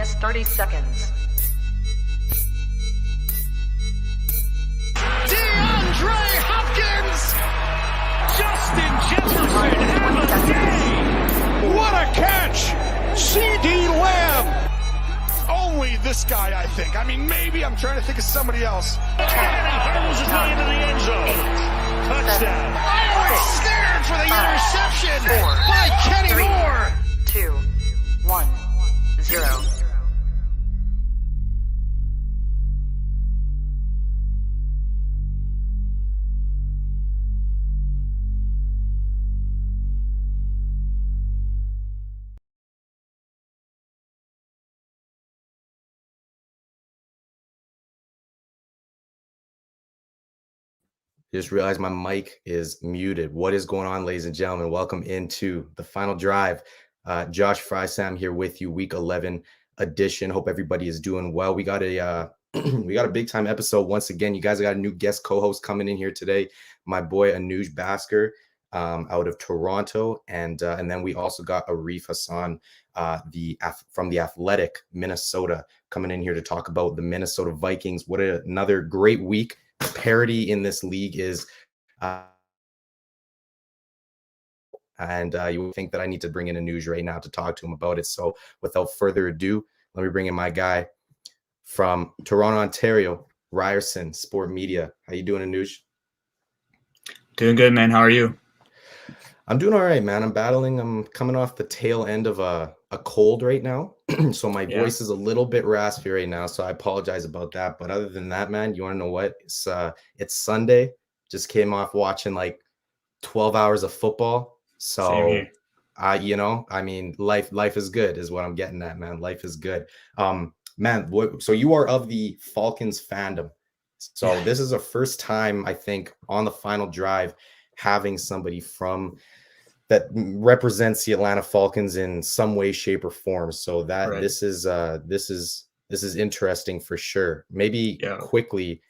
minus 30 seconds. DeAndre Hopkins! Justin Jefferson, have a day! What a catch! C.D. Lamb! Only this guy, I think. I mean, maybe I'm trying to think of somebody else. And he hurdles his way into the end zone. Touchdown. Oh, it's snared for the interception by Kenny Moore! 2, 1, 0. Just realized my mic is muted. What is going on, ladies and gentlemen? Welcome into the final drive. Josh Frey-Sam here with you, week 11 edition. Hope everybody is doing well. We got a we got a big time episode once again. You guys got a new guest co-host coming in here today. My boy Anuj Basker out of Toronto, and then we also got Arif Hasan, from the Athletic Minnesota, coming in here to talk about the Minnesota Vikings. What another great week. Parity in this league is and you would think that I need to bring in Anuj right now to talk to him about it. So without further ado, let me bring in my guy from Toronto, Ontario, Ryerson Sport Media. How you doing, Anuj? Doing good, man. How are you? I'm doing all right, man. I'm coming off the tail end of a cold right now. So my voice is a little bit raspy right now. So I apologize about that. But other than that, man, you want to know what? It's Sunday. Just came off watching like 12 hours of football. So I mean, life is good is what I'm getting at, man. Life is good. So you are of the Falcons fandom. So this is the first time, I think, on the final drive having somebody from that represents the Atlanta Falcons in some way, shape, or form. So that this is interesting for sure. Maybe quickly,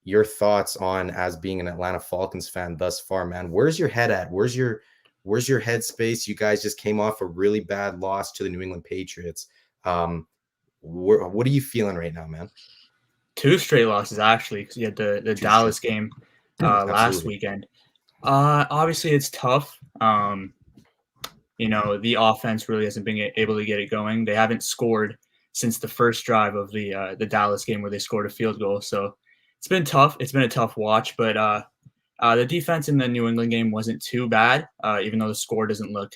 your thoughts on, as being an Atlanta Falcons fan thus far, man. Where's your head at? Where's your headspace? You guys just came off a really bad loss to the New England Patriots. What are you feeling right now, man? 2 straight losses, actually, because you had the Dallas game last weekend. Obviously, it's tough. The offense really hasn't been able to get it going. They haven't scored since the first drive of the Dallas game where they scored a field goal. So it's been tough. It's been a tough watch, but the defense in the New England game wasn't too bad, even though the score doesn't look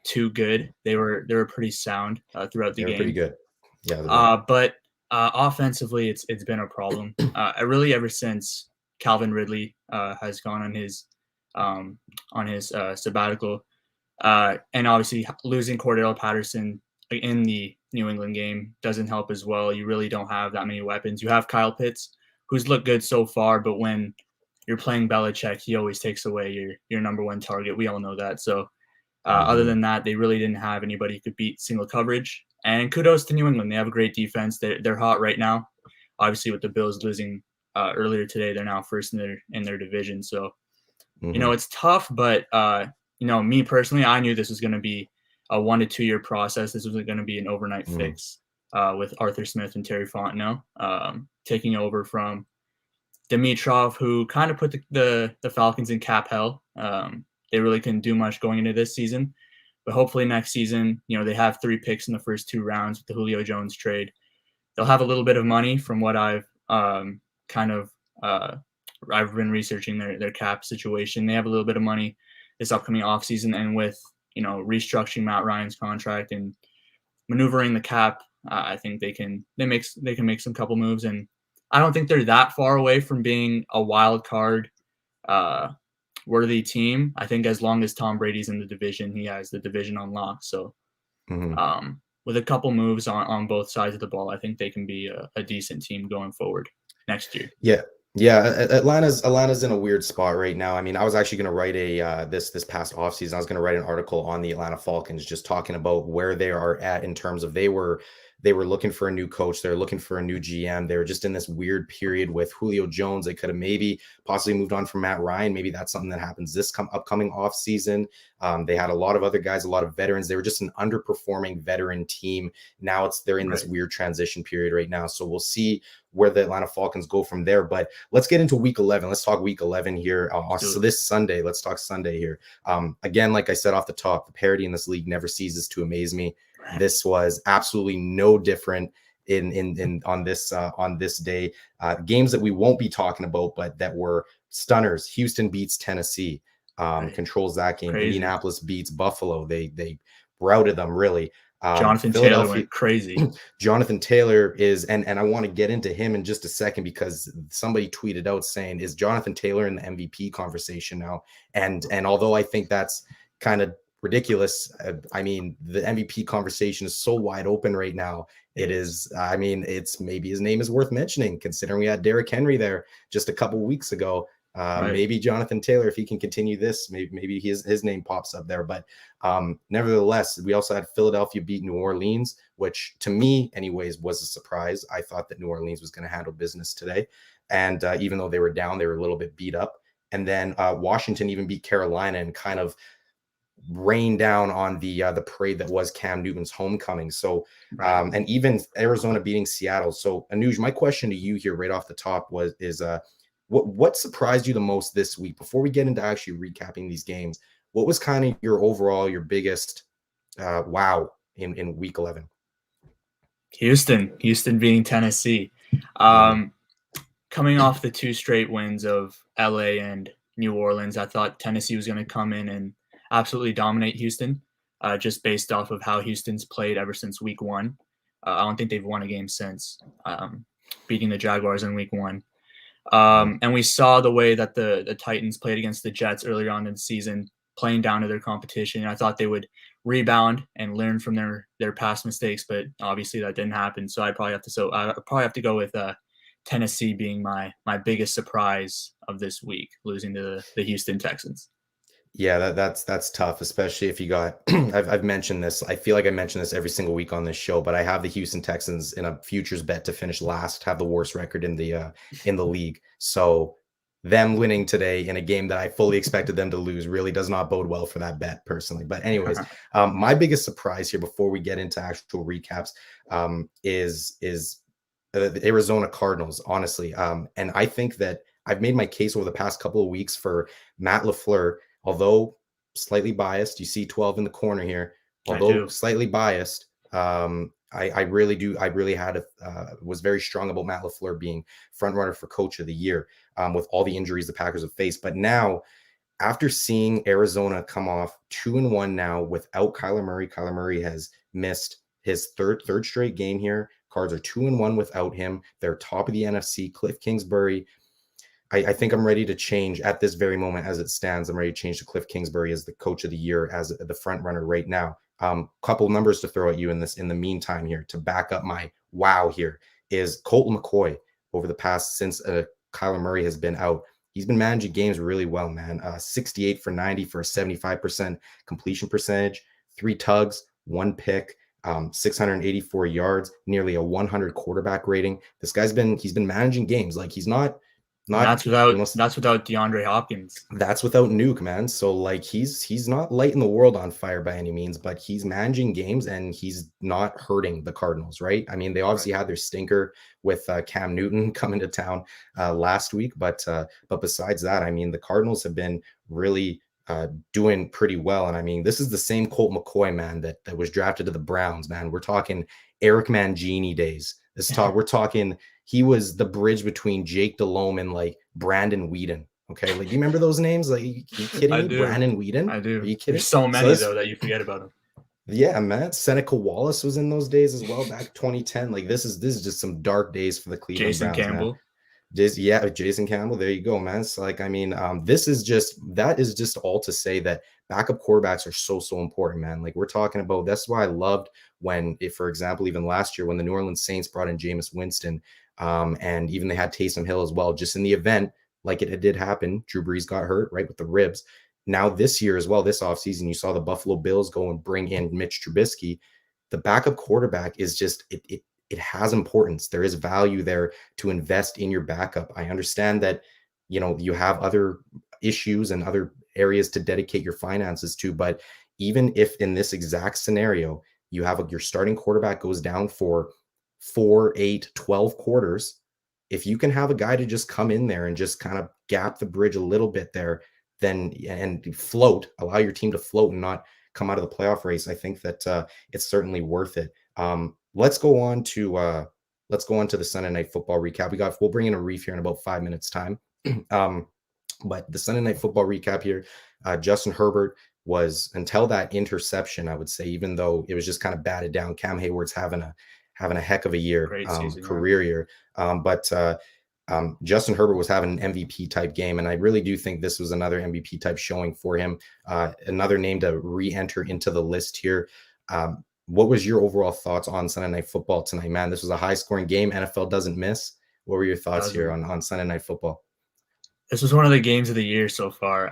too good. They were pretty sound throughout the game. Pretty good. Yeah. But offensively, it's been a problem. Really ever since Calvin Ridley has gone on his sabbatical, and obviously losing Cordell Patterson in the New England game doesn't help as well. You really don't have that many weapons. You have Kyle Pitts, who's looked good so far, but when you're playing Belichick, he always takes away your number one target. We all know that. So other than that, they really didn't have anybody who could beat single coverage. And kudos to New England. They have a great defense. They're hot right now. Obviously, with the Bills losing earlier today, they're now first in their division. So, it's tough. But, me personally, I knew this was going to be a 1 to 2 year process. This wasn't going to be an overnight fix with Arthur Smith and Terry Fontenot taking over from Dimitrov, who kind of put the Falcons in cap hell. They really couldn't do much going into this season. But hopefully next season, they have 3 picks in the first 2 rounds with the Julio Jones trade. They'll have a little bit of money from what I've I've been researching their cap situation. They have a little bit of money this upcoming offseason, and with restructuring Matt Ryan's contract and maneuvering the cap, I think they can make some couple moves, and I don't think they're that far away from being a wild card worthy team. I think as long as Tom Brady's in the division, he has the division on lock. So with a couple moves on both sides of the ball, I think they can be a decent team going forward next year. Yeah, Atlanta's in a weird spot right now. I mean, I was actually going to write this past offseason, I was going to write an article on the Atlanta Falcons, just talking about where they are at in terms of they were they were looking for a new coach. They're looking for a new GM. They were just in this weird period with Julio Jones. They could have maybe possibly moved on from Matt Ryan. Maybe that's something that happens this upcoming off season. They had a lot of other guys, a lot of veterans. They were just an underperforming veteran team. Now they're in this weird transition period right now. So we'll see where the Atlanta Falcons go from there. But let's get into week 11. Let's talk week 11 here. So this Sunday, let's talk Sunday here. Again, like I said off the top, the parity in this league never ceases to amaze me. This was absolutely no different on this day. Games that we won't be talking about, but that were stunners. Houston beats Tennessee, controls that game. Crazy. Indianapolis beats Buffalo. They routed them really. Jonathan Taylor went crazy. Jonathan Taylor is, and I want to get into him in just a second because somebody tweeted out saying, is Jonathan Taylor in the MVP conversation now? And although I think that's kind of ridiculous, I mean, the MVP conversation is so wide open right now. It is, I mean, it's maybe his name is worth mentioning considering we had Derrick Henry there just a couple weeks ago. Maybe Jonathan Taylor, if he can continue this, maybe his name pops up there. But nevertheless, we also had Philadelphia beat New Orleans, which to me, anyways, was a surprise. I thought that New Orleans was going to handle business today. And even though they were down, they were a little bit beat up. And then Washington even beat Carolina and kind of rain down on the parade that was Cam Newton's homecoming. So and even Arizona beating Seattle. So Anuj, my question to you here right off the top is what surprised you the most this week? Before we get into actually recapping these games, what was kind of your biggest wow in week 11? Houston beating Tennessee. Coming off the 2 straight wins of LA and New Orleans, I thought Tennessee was going to come in and absolutely dominate Houston, just based off of how Houston's played ever since week 1. I don't think they've won a game since beating the Jaguars in week 1. And we saw the way that the Titans played against the Jets earlier on in the season, playing down to their competition. I thought they would rebound and learn from their past mistakes, but obviously that didn't happen. So I probably have to go with Tennessee being my biggest surprise of this week, losing to the Houston Texans. Yeah, that's tough, especially if you got I've mentioned this. I feel like I mention this every single week on this show, but I have the Houston Texans in a futures bet to finish last, have the worst record in the league. So them winning today in a game that I fully expected them to lose really does not bode well for that bet personally. But anyways, my biggest surprise here before we get into actual recaps is the Arizona Cardinals, honestly. And I think that I've made my case over the past couple of weeks for Matt LaFleur. Although slightly biased, you see 12 in the corner here. Although slightly biased, I really do. I really was very strong about Matt LaFleur being front runner for Coach of the Year with all the injuries the Packers have faced. But now, after seeing Arizona come off 2-1 now without Kyler Murray has missed his third straight game here. Cards are 2-1 without him. They're top of the NFC. Cliff Kingsbury. I think I'm ready to change at this very moment as it stands. I'm ready to change to Cliff Kingsbury as the Coach of the Year, as the front runner right now. Couple numbers to throw at you in the meantime here to back up my wow here is Colt McCoy over the past since Kyler Murray has been out. He's been managing games really well, man. 68 for 90 for a 75% completion percentage, 3 tugs, 1 pick, 684 yards, nearly a 100 quarterback rating. This guy's he's been managing games. Like he's not that's without DeAndre Hopkins. That's without Nuke, man. So like he's not lighting the world on fire by any means, but he's managing games and he's not hurting the Cardinals, right? I mean, they obviously had their stinker with Cam Newton coming to town last week, but besides that, I mean, the Cardinals have been really doing pretty well. And I mean, this is the same Colt McCoy, man, that was drafted to the Browns, man. We're talking Eric Mangini days. We're talking he was the bridge between Jake Delhomme and like Brandon Whedon. Okay, like you remember those names? Like, you kidding me? Brandon Whedon? I do. Are you kidding? There's so many though that you forget about them. Yeah, man. Seneca Wallace was in those days as well, back 2010. Like this is just some dark days for the Cleveland Browns. Jason Campbell. Jason Campbell. There you go, man. It's like, I mean, that is just all to say that backup quarterbacks are so important, man. Like we're talking about, that's why I loved when, for example, even last year when the New Orleans Saints brought in Jameis Winston, and even they had Taysom Hill as well, just in the event, like it did happen, Drew Brees got hurt, right, with the ribs. Now this year as well, this offseason, you saw the Buffalo Bills go and bring in Mitch Trubisky. the backup quarterback is just it has importance. There is value there to invest in your backup. I understand that, you have other issues and other areas to dedicate your finances to, but even if in this exact scenario you have your starting quarterback goes down for 4, 8, 12 quarters, if you can have a guy to just come in there and just kind of gap the bridge a little bit there, then and allow your team to float and not come out of the playoff race, I think that it's certainly worth it. Let's go on to the Sunday Night Football recap. We'll bring in Arif here in about 5 minutes time. But the Sunday Night Football recap here, Justin Herbert was, until that interception, I would say, even though it was just kind of batted down, Cam Hayward's having a heck of a year, career year. But Justin Herbert was having an MVP type game, and I really do think this was another MVP type showing for him. Another name to re-enter into the list here. What was your overall thoughts on Sunday Night Football tonight, man? This was a high-scoring game. NFL doesn't miss. What were your thoughts here on Sunday Night Football? This was one of the games of the year so far.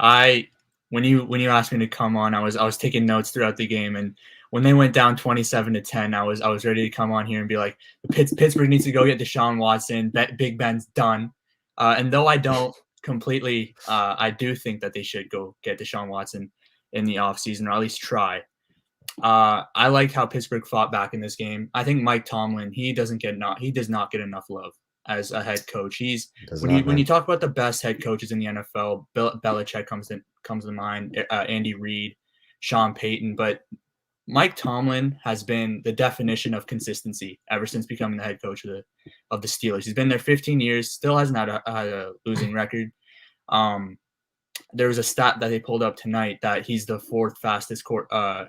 When you asked me to come on, I was taking notes throughout the game, and when they went down 27-10, I was ready to come on here and be like, Pittsburgh needs to go get Deshaun Watson. Big Ben's done. And though I don't completely, I do think that they should go get Deshaun Watson in the offseason, or at least try. I like how Pittsburgh fought back in this game. I think Mike Tomlin, he does not get enough love as a head coach. When you talk about the best head coaches in the NFL, Belichick comes to mind, Andy Reid, Sean Payton, but Mike Tomlin has been the definition of consistency ever since becoming the head coach of the Steelers. He's been there 15 years, still hasn't had a losing record. There was a stat that they pulled up tonight that he's the fourth fastest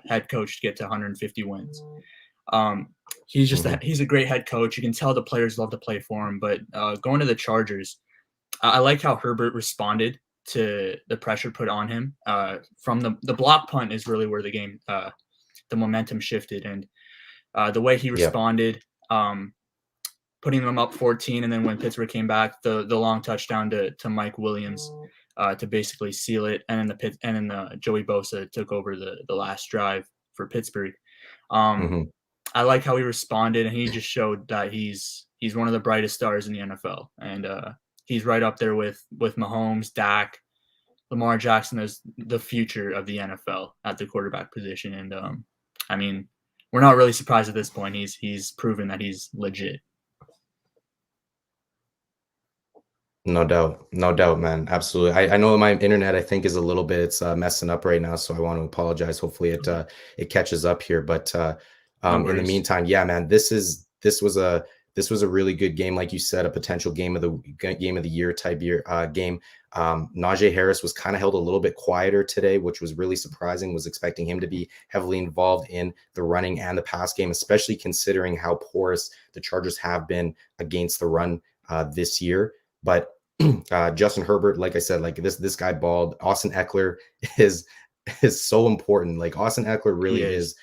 head coach to get to 150 wins. He's a great head coach. You can tell the players love to play for him. But going to the Chargers, I like how Herbert responded to the pressure put on him. From the block punt is really where the game, the momentum shifted, and the way he responded, putting them up 14, and then when Pittsburgh came back, the long touchdown to Mike Williams to basically seal it, and then Joey Bosa took over the last drive for Pittsburgh. I like how he responded, and he just showed that he's one of the brightest stars in the NFL, and he's right up there with Mahomes, Dak, Lamar Jackson as the future of the NFL at the quarterback position. And I mean, we're not really surprised at this point. He's proven that he's legit. No doubt, man. Absolutely. I know my internet, I think, is a little bit, it's messing up right now, so I want to apologize. Hopefully it catches up here. But in the meantime, yeah, man, this was a really good game, like you said, a potential game of the year type game. Najee Harris was kind of held a little bit quieter today, which was really surprising. Was expecting him to be heavily involved in the running and the pass game, especially considering how porous the Chargers have been against the run this year. But Justin Herbert, like I said, like this guy balled. Austin Eckler is so important. Like Austin Eckler really is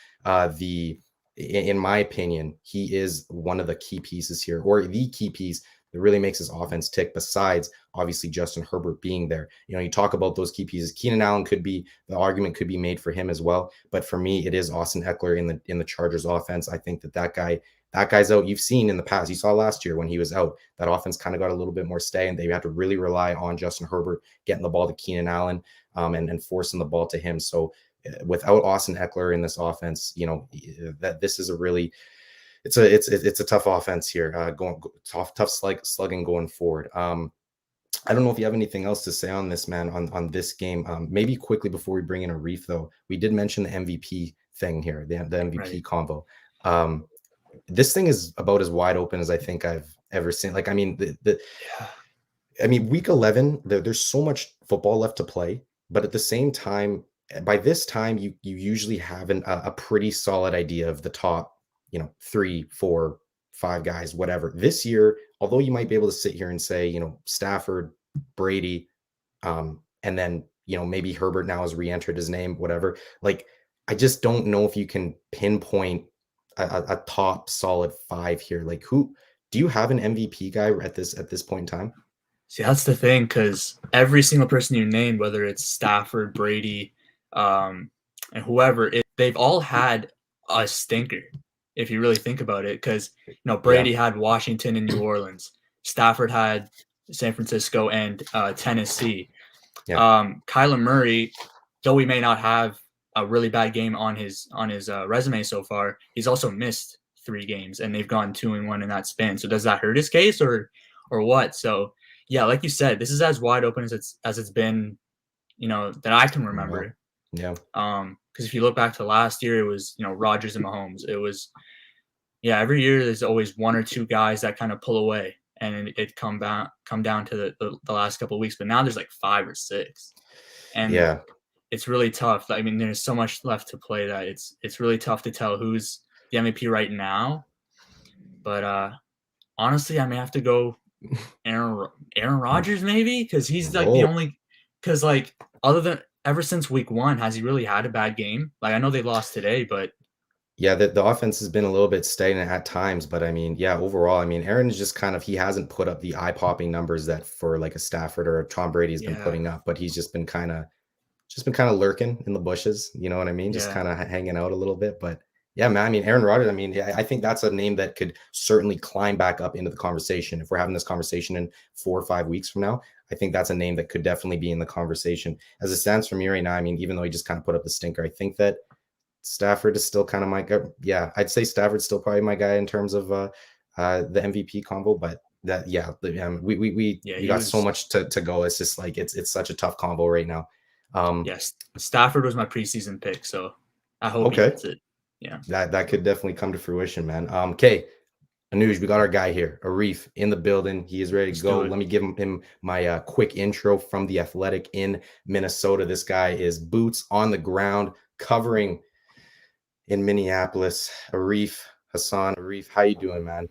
in my opinion, he is one of the key pieces here, or the key piece that really makes his offense tick, besides obviously Justin Herbert being there. You talk about those key pieces. Keenan Allen the argument could be made for him as well. But for me, it is Austin Eckler in the Chargers offense. I think that guy's out. You've seen in the past, you saw last year when he was out, that offense kind of got a little bit more stay, and they had to really rely on Justin Herbert getting the ball to Keenan Allen and forcing the ball to him. So without Austin Eckler in this offense, that this is it's a tough offense here, tough slugging going forward. I don't know if you have anything else to say on this, man, on this game. Maybe quickly before we bring in Arif, though, we did mention the MVP thing here, the MVP convo. This thing is about as wide open as I think I've ever seen. Like, I mean, week 11, there's so much football left to play, but at the same time, by this time, you usually have a pretty solid idea of the top, 3, 4, 5 guys, whatever. This year, although you might be able to sit here and say, Stafford, Brady, and then, maybe Herbert now has re-entered his name, whatever. Like, I just don't know if you can pinpoint a top solid 5 here. Like, who do you have an MVP guy at this point in time? See, that's the thing, because every single person you named, whether it's Stafford, Brady, and whoever, they've all had a stinker. if you really think about it, because Brady had Washington and New Orleans, Stafford had San Francisco and Tennessee. Kyler Murray, though he may not have a really bad game on his resume so far, he's also missed 3 games, and they've gone 2-1 in that span. So does that hurt his case or what? So yeah, like you said, this is as wide open as it's been, that I can remember. Yeah. Because if you look back to last year, it was Rodgers and Mahomes. It was every year there's always 1 or 2 guys that kind of pull away, and it come down to the last couple of weeks. But now there's like 5 or 6, and it's really tough. I mean, there's so much left to play that it's really tough to tell who's the MVP right now. But honestly, I may have to go Aaron Rodgers maybe, because he's like the only, because like other than ever since week 1, has he really had a bad game? Like I know they lost today, but yeah, the offense has been a little bit stagnant at times, but I mean, overall, I mean, Aaron's just kind of, he hasn't put up the eye-popping numbers that for like a Stafford or a Tom Brady has been putting up, but he's just been kind of lurking in the bushes, you know what I mean? Just kind of hanging out a little bit. But yeah, man, I mean, Aaron Rodgers, I mean, I think that's a name that could certainly climb back up into the conversation. If we're having this conversation in 4 or 5 weeks from now, I think that's a name that could definitely be in the conversation. As it stands for me right now, I mean, even though he just kind of put up a stinker, I think that Stafford is still kind of my guy. Yeah, I'd say Stafford's still probably my guy in terms of the MVP combo, but that, we got so much to go. It's just like, it's such a tough combo right now. Yes, Stafford was my preseason pick, so I hope he gets it. Yeah, that could definitely come to fruition, man. Okay, Anuj, we got our guy here, Arif, in the building. He is ready to go. Let me give him my quick intro from The Athletic in Minnesota. This guy is boots on the ground, covering in Minneapolis. Arif Hasan. Arif, how you doing, man?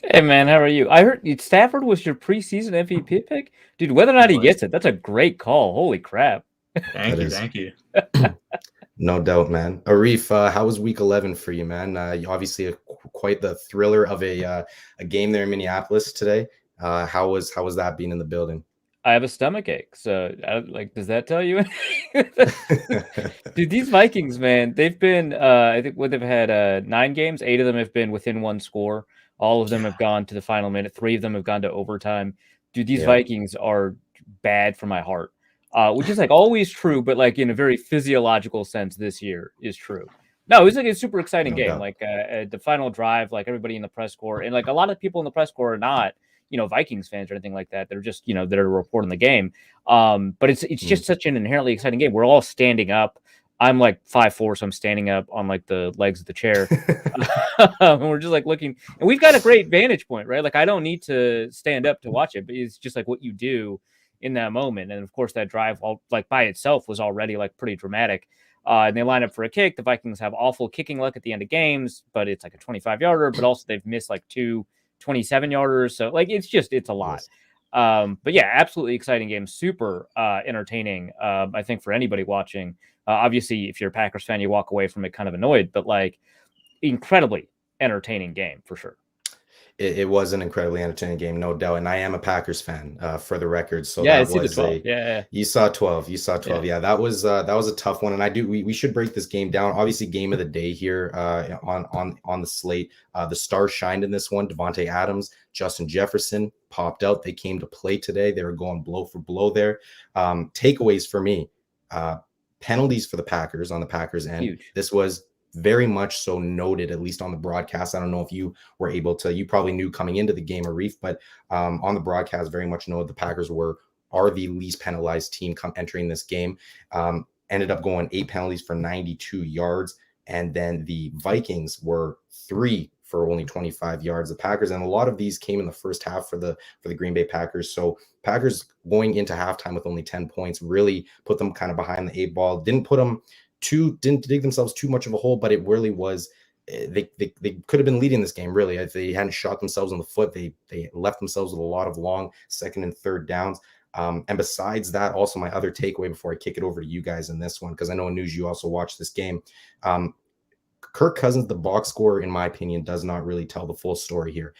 Hey, man, how are you? I heard Stafford was your preseason MVP pick? Dude, whether or not he gets it, that's a great call. Holy crap. Thank you. No doubt, man. Arif, how was week 11 for you, man? Obviously quite the thriller of a game there in Minneapolis today. How was that being in the building? I have a stomach ache. So, does that tell you? Dude, these Vikings, man, they've been, I think they've had 9 games. 8 of them have been within 1 score. All of them have gone to the final minute. 3 of them have gone to overtime. Dude, these Vikings are bad for my heart. Which is like always true, but like in a very physiological sense, this year is true. No, it was like a super exciting game. Doubt. Like the final drive, like everybody in the press corps, and like a lot of people in the press corps are not, Vikings fans or anything like that. They're just, they're reporting the game. But it's just such an inherently exciting game. We're all standing up. I'm like 5'4", so I'm standing up on like the legs of the chair. And we're just like looking, and we've got a great vantage point, right? Like I don't need to stand up to watch it, but it's just like what you do in that moment. And of course that drive like by itself was already like pretty dramatic. And they line up for a kick. The Vikings have awful kicking luck at the end of games, but it's like a 25-yarder, but also they've missed like 2 27-yarders. So like, it's a lot. But yeah, absolutely exciting game. Super entertaining. I think for anybody watching, obviously if you're a Packers fan, you walk away from it kind of annoyed, but like incredibly entertaining game for sure. It was an incredibly entertaining game, no doubt. And I am a Packers fan, for the record. So yeah, that was 12. Yeah. You saw 12. Yeah, that was a tough one. And we should break this game down. Obviously, game of the day here on the slate. The stars shined in this one. Devontae Adams, Justin Jefferson popped out. They came to play today. They were going blow for blow there. Takeaways for me, penalties for the Packers on the Packers end. Huge. This was very much so noted, at least on the broadcast. I don't know if you were able to, you probably knew coming into the game, Arif, but on the broadcast, very much noted the Packers are the least penalized team entering this game. Ended up going 8 penalties for 92 yards. And then the Vikings were 3 for only 25 yards. The Packers, and a lot of these came in the first half for the Green Bay Packers. So Packers going into halftime with only 10 points really put them kind of behind the 8 ball. Didn't dig themselves too much of a hole, but it really was, they could have been leading this game, really. If they hadn't shot themselves in the foot, they left themselves with a lot of long second and third downs. And besides that, also my other takeaway before I kick it over to you guys in this one, because I know Anuj, you also watched this game. Kirk Cousins, the box score, in my opinion, does not really tell the full story here.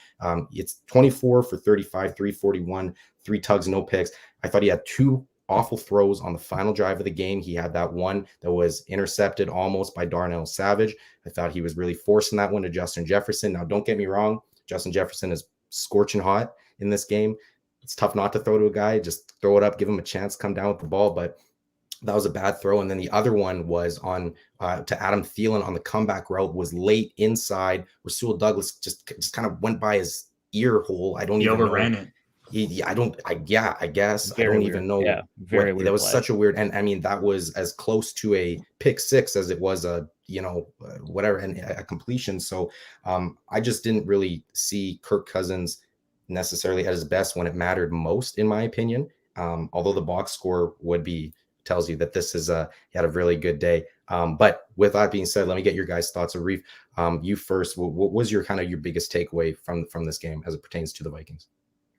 It's 24 for 35, 341, 3 tugs, no picks. I thought he had 2 awful throws on the final drive of the game. He had that one that was intercepted almost by Darnell Savage. I thought he was really forcing that one to Justin Jefferson. Now, don't get me wrong. Justin Jefferson is scorching hot in this game. It's tough not to throw to a guy. Just throw it up, give him a chance, come down with the ball. But that was a bad throw. And then the other one was on to Adam Thielen on the comeback route, was late inside. Rasul Douglas just kind of went by his ear hole. I don't even overran know. it. I guess Very I don't weird. even know. Yeah, very weird. That was play. such a weird, and I mean that was as close to a pick six as it was a whatever and a completion. So I just didn't really see Kirk Cousins necessarily at his best when it mattered most, in my opinion. Although the box score tells you that this is he had a really good day. But with that being said, let me get your guys' thoughts. Arif, you first. What was your biggest takeaway from this game as it pertains to the Vikings?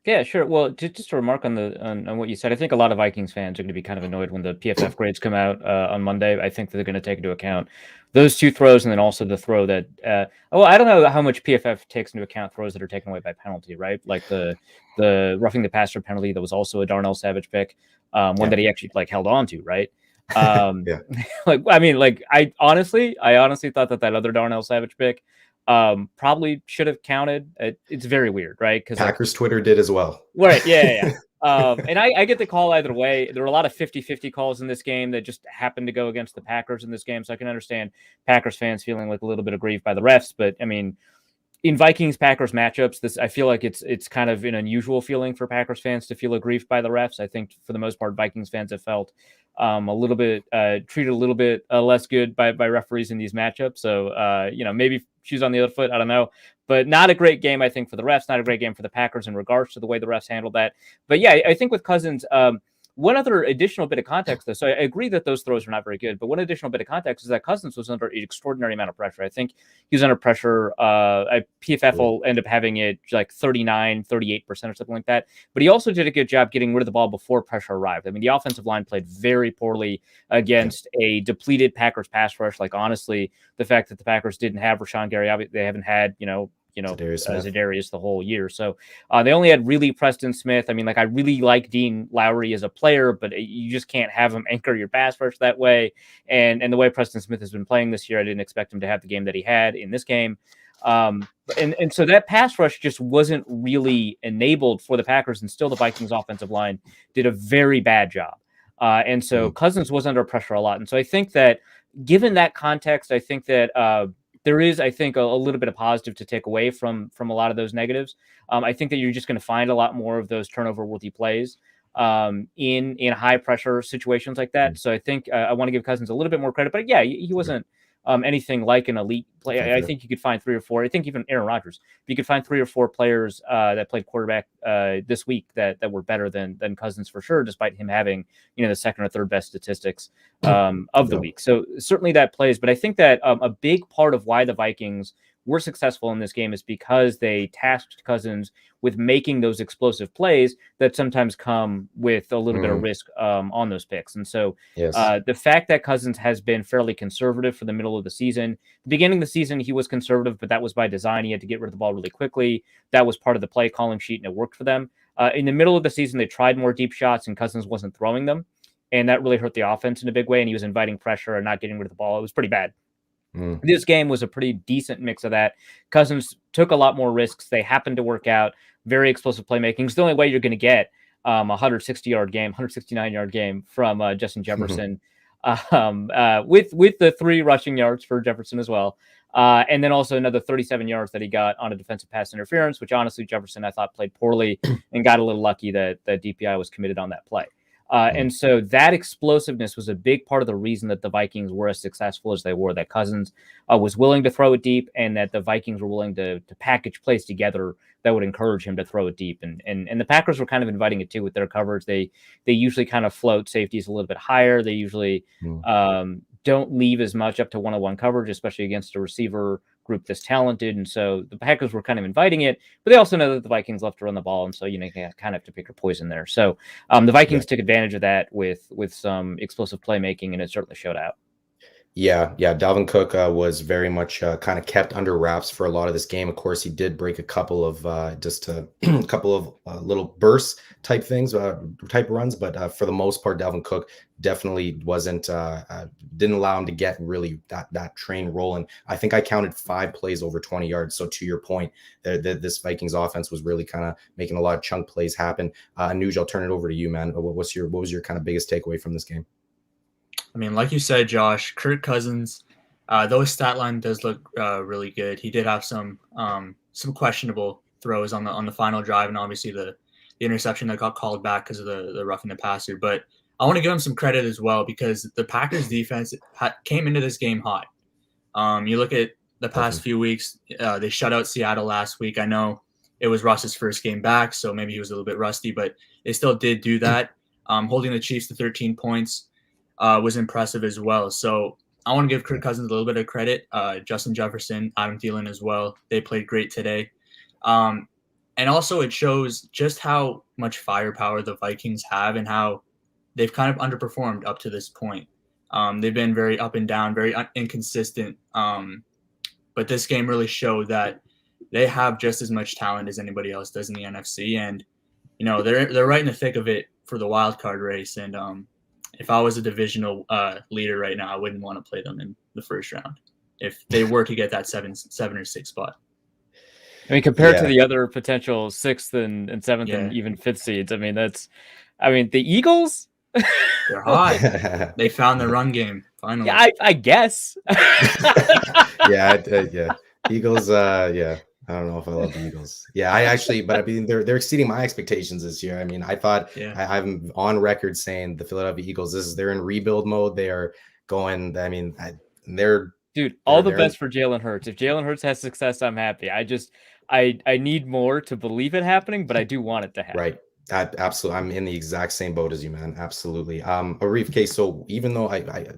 Yeah, sure. Well, just to remark on what you said, I think a lot of Vikings fans are going to be kind of annoyed when the PFF grades come out on Monday. I think they're going to take into account those two throws, and then also the throw that. I don't know how much PFF takes into account throws that are taken away by penalty, right? Like the roughing the passer penalty that was also a Darnell Savage pick, one that he actually held on to, right? Yeah. I honestly thought that other Darnell Savage pick probably should have counted. It's very weird, right? Because Packers Twitter did as well. Right. Yeah. And I get the call either way. There were a lot of 50-50 calls in this game that just happened to go against the Packers in this game. So I can understand Packers fans feeling like a little bit aggrieved by the refs. But I mean, in Vikings-Packers matchups, I feel like it's kind of an unusual feeling for Packers fans to feel aggrieved by the refs. I think for the most part, Vikings fans have felt a little bit treated a little bit less good by referees in these matchups. So, maybe shoes on the other foot. I don't know. But not a great game, I think, for the refs. Not a great game for the Packers in regards to the way the refs handled that. But yeah, I think with Cousins, one other additional bit of context, though. So I agree that those throws were not very good. But one additional bit of context is that Cousins was under an extraordinary amount of pressure. I think he was under pressure. PFF will end up having it like 39, 38% or something like that. But he also did a good job getting rid of the ball before pressure arrived. I mean, the offensive line played very poorly against a depleted Packers pass rush. Like, honestly, the fact that the Packers didn't have Rashawn Gary, they haven't had, Zadarius the whole year. So they only had really Preston Smith. I mean, I really like Dean Lowry as a player, but you just can't have him anchor your pass rush that way. And the way Preston Smith has been playing this year, I didn't expect him to have the game that he had in this game. And so that pass rush just wasn't really enabled for the Packers, and still the Vikings offensive line did a very bad job. And so Cousins was under pressure a lot. And so I think that given that context, I think that there is, I think, a little bit of positive to take away from a lot of those negatives. I think that you're just going to find a lot more of those turnover-worthy plays in high-pressure situations like that. So I think I want to give Cousins a little bit more credit. But yeah, he wasn't anything like an elite play. I think you could find 3 or 4. I think even Aaron Rodgers, you could find 3 or 4 players that played quarterback this week that were better than Cousins for sure, despite him having the second or third best statistics of the week. So certainly that plays. But I think that a big part of why the Vikings were successful in this game is because they tasked Cousins with making those explosive plays that sometimes come with a little bit of risk on those picks. And so the fact that Cousins has been fairly conservative for the middle of the season, the beginning of the season, he was conservative, but that was by design. He had to get rid of the ball really quickly. That was part of the play calling sheet, and it worked for them. In the middle of the season, they tried more deep shots, and Cousins wasn't throwing them. And that really hurt the offense in a big way, and he was inviting pressure and not getting rid of the ball. It was pretty bad. This game was a pretty decent mix of that. Cousins took a lot more risks. They happened to work out. Very explosive playmaking. It's the only way you're going to get a 160-yard game, 169-yard game from Justin Jefferson with the 3 rushing yards for Jefferson as well. And then also another 37 yards that he got on a defensive pass interference, which honestly Jefferson, I thought, played poorly and got a little lucky that DPI was committed on that play. And so that explosiveness was a big part of the reason that the Vikings were as successful as they were, that Cousins was willing to throw it deep, and that the Vikings were willing to package plays together that would encourage him to throw it deep. And the Packers were kind of inviting it too with their coverage. They usually kind of float safeties a little bit higher. They usually don't leave as much up to one-on-one coverage, especially against a receiver group this talented. And so the Packers were kind of inviting it, but they also know that the Vikings love to run the ball. And so, you kind of have to pick your poison there. So the Vikings took advantage of that with some explosive playmaking, and it certainly showed out. Yeah. Dalvin Cook was very much kind of kept under wraps for a lot of this game. Of course, he did break a couple of a couple of little bursts type things, type runs, but for the most part, Dalvin Cook definitely wasn't didn't allow him to get really that train rolling. I think I counted 5 plays over 20 yards. So to your point, this Vikings offense was really kind of making a lot of chunk plays happen. Anuj, I'll turn it over to you, man. What was your kind of biggest takeaway from this game? I mean, like you said, Josh, Kirk Cousins, though his stat line does look really good, he did have some questionable throws on the final drive, and obviously the interception that got called back because of the roughing the passer. But I want to give him some credit as well, because the Packers defense came into this game hot. You look at the past few weeks, they shut out Seattle last week. I know it was Russ's first game back, so maybe he was a little bit rusty, but they still did do that. Holding the Chiefs to 13 points was impressive as well. So I want to give Kirk Cousins a little bit of credit. Justin Jefferson, Adam Thielen as well. They played great today. And also it shows just how much firepower the Vikings have and how they've kind of underperformed up to this point. They've been very up and down, very inconsistent. But this game really showed that they have just as much talent as anybody else does in the NFC. And, they're right in the thick of it for the wild card race. And if I was a divisional leader right now, I wouldn't want to play them in the first round if they were to get that 7 or 6 spot. I mean, compared to the other potential 6th and 7th and even 5th seeds, the Eagles, they're hot. They found the run game finally. Yeah, I guess. Yeah. Eagles. I don't know if I love the Eagles. Yeah, they're exceeding my expectations this year. I mean, I thought I'm on record saying the Philadelphia Eagles, they're in rebuild mode. They are going. I mean, they're all the best for Jalen Hurts. If Jalen Hurts has success, I'm happy. I need more to believe it happening, but I do want it to happen. Right. Absolutely. I'm in the exact same boat as you, man. Absolutely. Arif, okay, so even though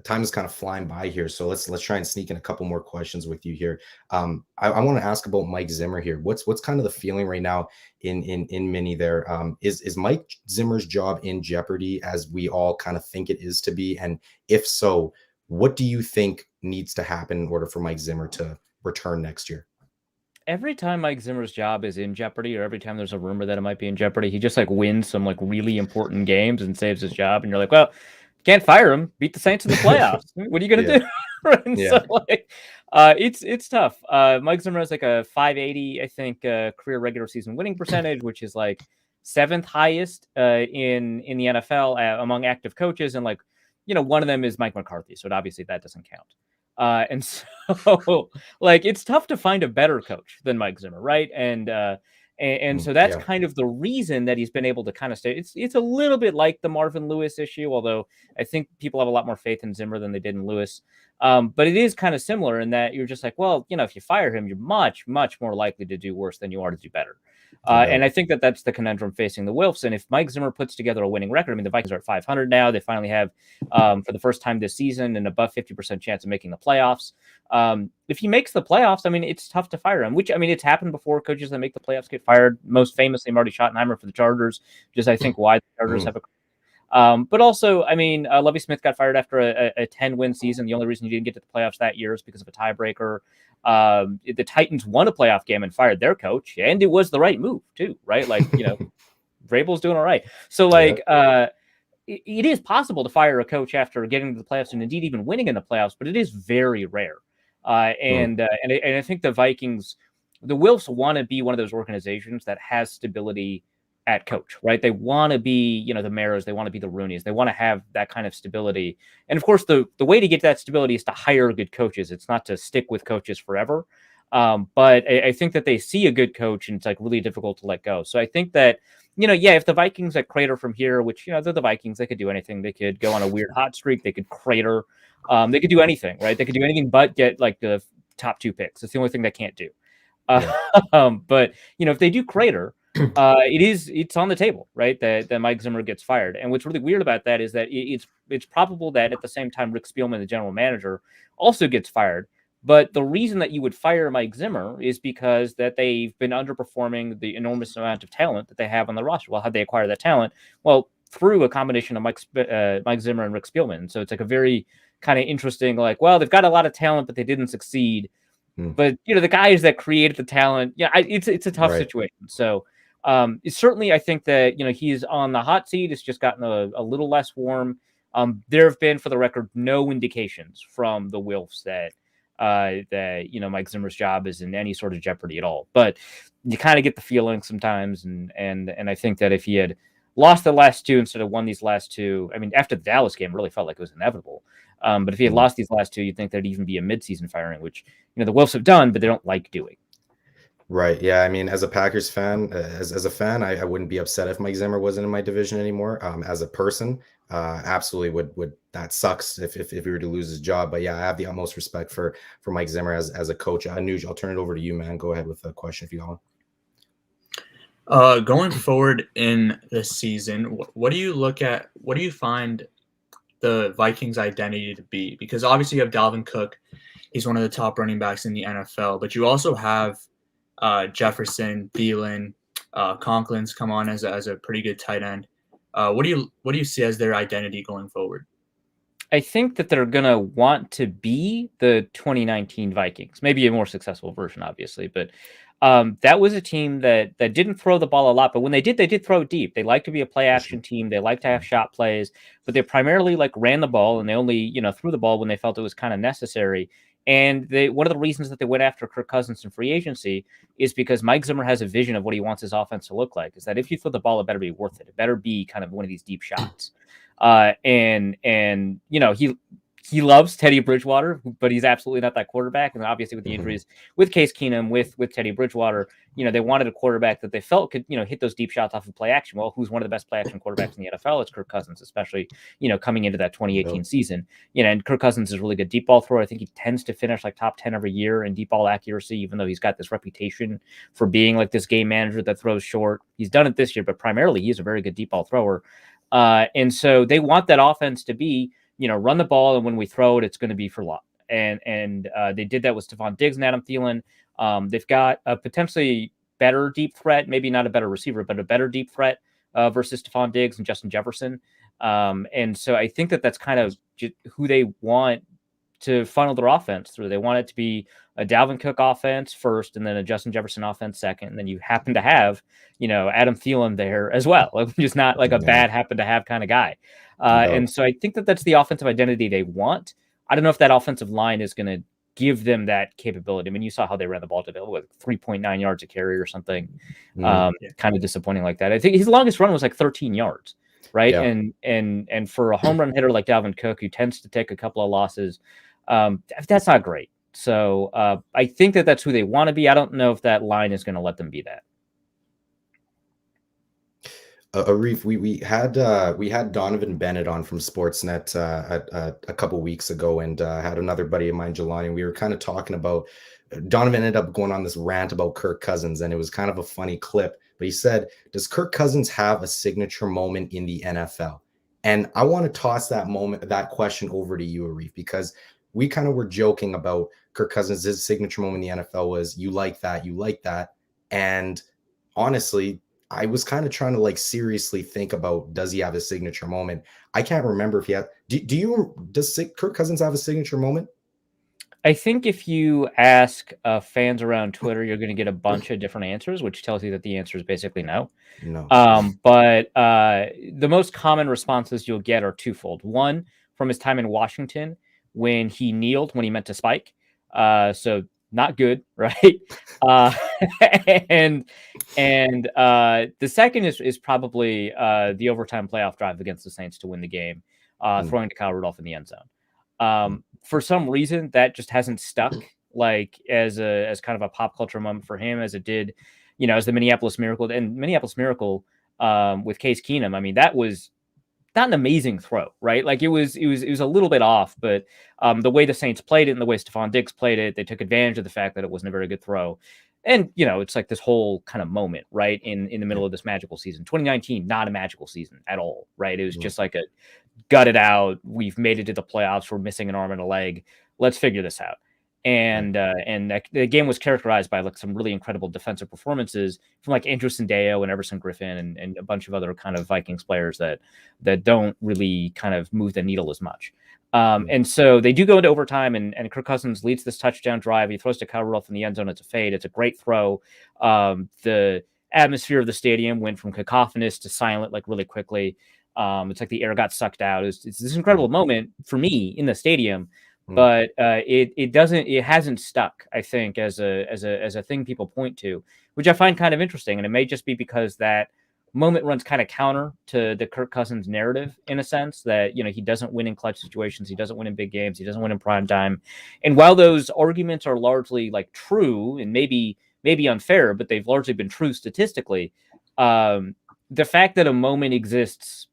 time is kind of flying by here, so let's try and sneak in a couple more questions with you here. I want to ask about Mike Zimmer here. What's kind of the feeling right now in Mini there? Is Mike Zimmer's job in jeopardy as we all kind of think it is to be? And if so, what do you think needs to happen in order for Mike Zimmer to return next year? Every time Mike Zimmer's job is in jeopardy, or every time there's a rumor that it might be in jeopardy, he just wins some really important games and saves his job. And you're like, well, can't fire him. Beat the Saints in the playoffs. What are you gonna do? So it's tough. Mike Zimmer has a .580, I think, career regular season winning percentage, which is 7th highest in the NFL among active coaches, and one of them is Mike McCarthy. So obviously that doesn't count. And so it's tough to find a better coach than Mike Zimmer, right? And so that's kind of the reason that he's been able to kind of stay. It's a little bit like the Marvin Lewis issue, although I think people have a lot more faith in Zimmer than they did in Lewis. But it is kind of similar in that you're just if you fire him, you're much, much more likely to do worse than you are to do better. And I think that's the conundrum facing the Wilfs. And if Mike Zimmer puts together a winning record, the Vikings are at 500 now. They finally have, for the first time this season, an above 50% chance of making the playoffs. If he makes the playoffs, it's tough to fire him, which, it's happened before. Coaches that make the playoffs get fired. Most famously, Marty Schottenheimer for the Chargers, just I think why the Chargers have a but also, Lovie Smith got fired after a 10-win season. The only reason he didn't get to the playoffs that year is because of a tiebreaker. The Titans won a playoff game and fired their coach, and it was the right move too, right? Vrabel's doing all right. So it is possible to fire a coach after getting to the playoffs and indeed even winning in the playoffs, but it is very rare. And I think the Vikings, the Wilfs want to be one of those organizations that has stability at coach, right? They want to be, the Maras, they want to be the Rooneys, they want to have that kind of stability. And of course, the way to get that stability is to hire good coaches. It's not to stick with coaches forever. But I think that they see a good coach and it's really difficult to let go. So I think that, if the Vikings crater from here, which, they're the Vikings, they could do anything. They could go on a weird hot streak. They could crater. They could do anything, right? They could do anything but get the top 2 picks. It's the only thing they can't do. But, if they do crater, it's on the table, right? That Mike Zimmer gets fired. And what's really weird about that is that it's probable that at the same time Rick Spielman, the general manager, also gets fired. But the reason that you would fire Mike Zimmer is because that they've been underperforming the enormous amount of talent that they have on the roster. Well, how'd they acquire that talent? Well, through a combination of Mike Zimmer and Rick Spielman. So it's like a very kind of interesting, like, well, they've got a lot of talent, but they didn't succeed. But the guys that created the talent, it's a tough situation. So it's certainly, I think that he's on the hot seat. It's just gotten a little less warm. There have been, for the record, no indications from the Wilfs that Mike Zimmer's job is in any sort of jeopardy at all. But you kind of get the feeling sometimes, and I think that if he had lost the last two instead of won these last two, I mean, after the Dallas game, it really felt like it was inevitable. But if he had lost these last two, you'd think there'd even be a midseason firing, which the Wilfs have done, but they don't like doing. Right. Yeah. I mean, as a Packers fan, as a fan, I wouldn't be upset if Mike Zimmer wasn't in my division anymore. As a person, absolutely would that sucks if he were to lose his job. But yeah, I have the utmost respect for Mike Zimmer as a coach. Nuj, I'll turn it over to you, man. Go ahead with the question if you want. Going forward in this season, what do you look at? What do you find the Vikings' identity to be? Because obviously you have Dalvin Cook. He's one of the top running backs in the NFL, but you also have Jefferson, Thielen, Conklin's come on as a pretty good tight end. What do you see as their identity going forward? I think that they're gonna want to be the 2019 Vikings, maybe a more successful version, obviously, but that was a team that didn't throw the ball a lot, but when they did throw it deep. They like to be a play action team. They like to have shot plays, but they primarily ran the ball, and they only threw the ball when they felt it was kind of necessary. And one of the reasons that they went after Kirk Cousins in free agency is because Mike Zimmer has a vision of what he wants his offense to look like. Is that if you throw the ball, it better be worth it. It better be kind of one of these deep shots. He loves Teddy Bridgewater, but he's absolutely not that quarterback. And obviously with the injuries with Case Keenum, with Teddy Bridgewater, they wanted a quarterback that they felt could, hit those deep shots off of play action. Well, who's one of the best play action quarterbacks in the NFL? It's Kirk Cousins, especially, coming into that 2018 season. And Kirk Cousins is a really good deep ball thrower. I think he tends to finish like top 10 every year in deep ball accuracy, even though he's got this reputation for being like this game manager that throws short. He's done it this year, but primarily he's a very good deep ball thrower. And so they want that offense to be, run the ball, and when we throw it, it's going to be for luck. And they did that with Stephon Diggs and Adam Thielen. They've got a potentially better deep threat, maybe not a better receiver, but a better deep threat versus Stephon Diggs and Justin Jefferson. And so I think that that's kind of who they want to funnel their offense through. They want it to be a Dalvin Cook offense first, and then a Justin Jefferson offense second. And then you happen to have, Adam Thielen there as well. Just not like a bad happen to have kind of guy. And so I think that that's the offensive identity they want. I don't know if that offensive line is going to give them that capability. I mean, you saw how they ran the ball today with 3.9 yards a carry or something. Kind of disappointing like that. I think his longest run was like 13 yards. Right. Yeah. And for a home run hitter like Dalvin Cook, who tends to take a couple of losses, that's not great. So I think that that's who they want to be. I don't know if that line is going to let them be that. Arif, we had Donovan Bennett on from Sportsnet a couple weeks ago, and had another buddy of mine, Jelani, and we were kind of talking about Donovan ended up going on this rant about Kirk Cousins, and it was kind of a funny clip. But he said, does Kirk Cousins have a signature moment in the NFL? And I want to toss that question over to you, Arif, because we kind of were joking about Kirk Cousins. His signature moment in the NFL was, you like that. And honestly, I was kind of trying to seriously think about, does he have a signature moment? I can't remember if he had. Does Kirk Cousins have a signature moment? I think if you ask fans around Twitter, you're going to get a bunch of different answers, which tells you that the answer is basically no. No. But the most common responses you'll get are twofold. One, from his time in Washington, when he kneeled when he meant to spike. So not good, right? And the second is probably the overtime playoff drive against the Saints to win the game, throwing to Kyle Rudolph in the end zone. For some reason, that just hasn't stuck as kind of a pop culture moment for him as it did, as the Minneapolis Miracle. And Minneapolis Miracle with Case Keenum, I mean, that was not an amazing throw, right? It was a little bit off, but the way the Saints played it and the way Stephon Diggs played it, they took advantage of the fact that it wasn't a very good throw. And, it's like this whole kind of moment, right, in the middle of this magical season. 2019, not a magical season at all, right? It was just like a gutted out, we've made it to the playoffs, we're missing an arm and a leg, let's figure this out. And the game was characterized by like some really incredible defensive performances from like Andrew Sandeo and Everson Griffin and a bunch of other kind of Vikings players that don't really kind of move the needle as much. And so they do go into overtime, and Kirk Cousins leads this touchdown drive. He throws to Kyle Rudolph in the end zone. It's a fade. It's a great throw. The atmosphere of the stadium went from cacophonous to silent like really quickly. It's like the air got sucked out. It's this incredible moment for me in the stadium. But it hasn't stuck, I think, as a thing people point to, which I find kind of interesting. And it may just be because that moment runs kind of counter to the Kirk Cousins narrative in a sense that, you know, he doesn't win in clutch situations. He doesn't win in big games. He doesn't win in prime time. And while those arguments are largely like true and maybe unfair, but they've largely been true statistically, the fact that a moment exists